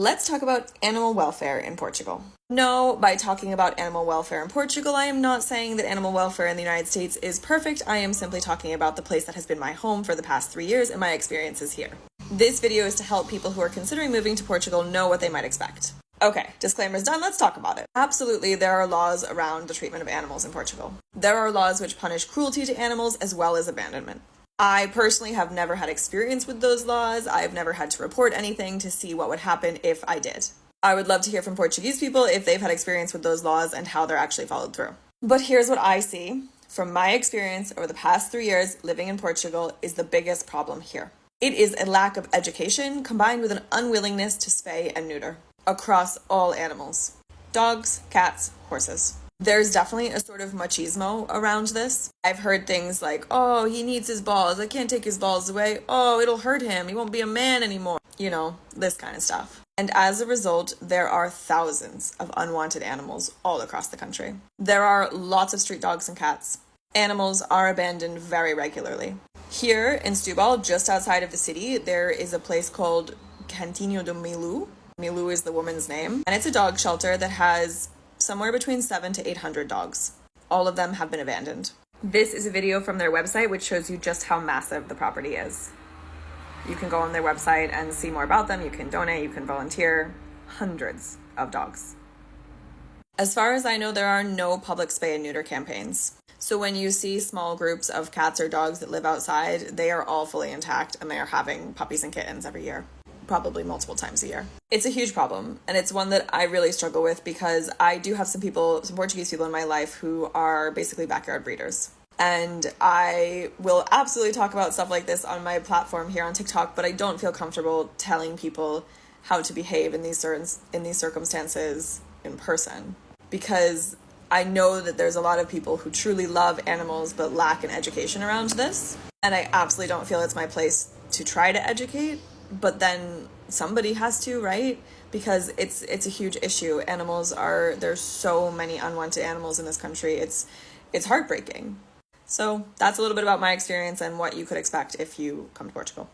Let's talk about animal welfare in Portugal. No, by talking about animal welfare in Portugal, I am not saying that animal welfare in the United States is perfect. I am simply talking about the place that has been my home for the past 3 years and my experiences here. This video is to help people who are considering moving to Portugal know what they might expect. Okay, disclaimer's done, let's talk about it. Absolutely, there are laws around the treatment of animals in Portugal. There are laws which punish cruelty to animals as well as abandonment. I personally have never had experience with those laws. I've never had to report anything to see what would happen if I did. I would love to hear from Portuguese people if they've had experience with those laws and how they're actually followed through. But here's what I see from my experience over the past 3 years living in Portugal is the biggest problem here. It is a lack of education combined with an unwillingness to spay and neuter across all animals. Dogs, cats, horses. There's definitely a sort of machismo around this. I've heard things like, oh, he needs his balls. I can't take his balls away. Oh, it'll hurt him. He won't be a man anymore. You know, this kind of stuff. And as a result, there are thousands of unwanted animals all across the country. There are lots of street dogs and cats. Animals are abandoned very regularly. Here in Setúbal, just outside of the city, there is a place called Cantinho do Milu. Milu is the woman's name. And it's a dog shelter that has somewhere between 700 to 800 dogs. All of them have been abandoned. This is a video from their website which shows you just how massive the property is. You can go on their website and see more about them. You can donate, you can volunteer. Hundreds of dogs. As far as I know, there are no public spay and neuter campaigns. So when you see small groups of cats or dogs that live outside, they are all fully intact and they are having puppies and kittens every year. Probably multiple times a year. It's a huge problem, and it's one that I really struggle with because I do have some Portuguese people in my life who are basically backyard breeders. And I will absolutely talk about stuff like this on my platform here on TikTok, but I don't feel comfortable telling people how to behave in these circumstances in person, because I know that there's a lot of people who truly love animals but lack an education around this, and I absolutely don't feel it's my place to try to educate. But then somebody has to, right? Because it's a huge issue. There's so many unwanted animals in this country. It's heartbreaking. So that's a little bit about my experience and what you could expect if you come to Portugal.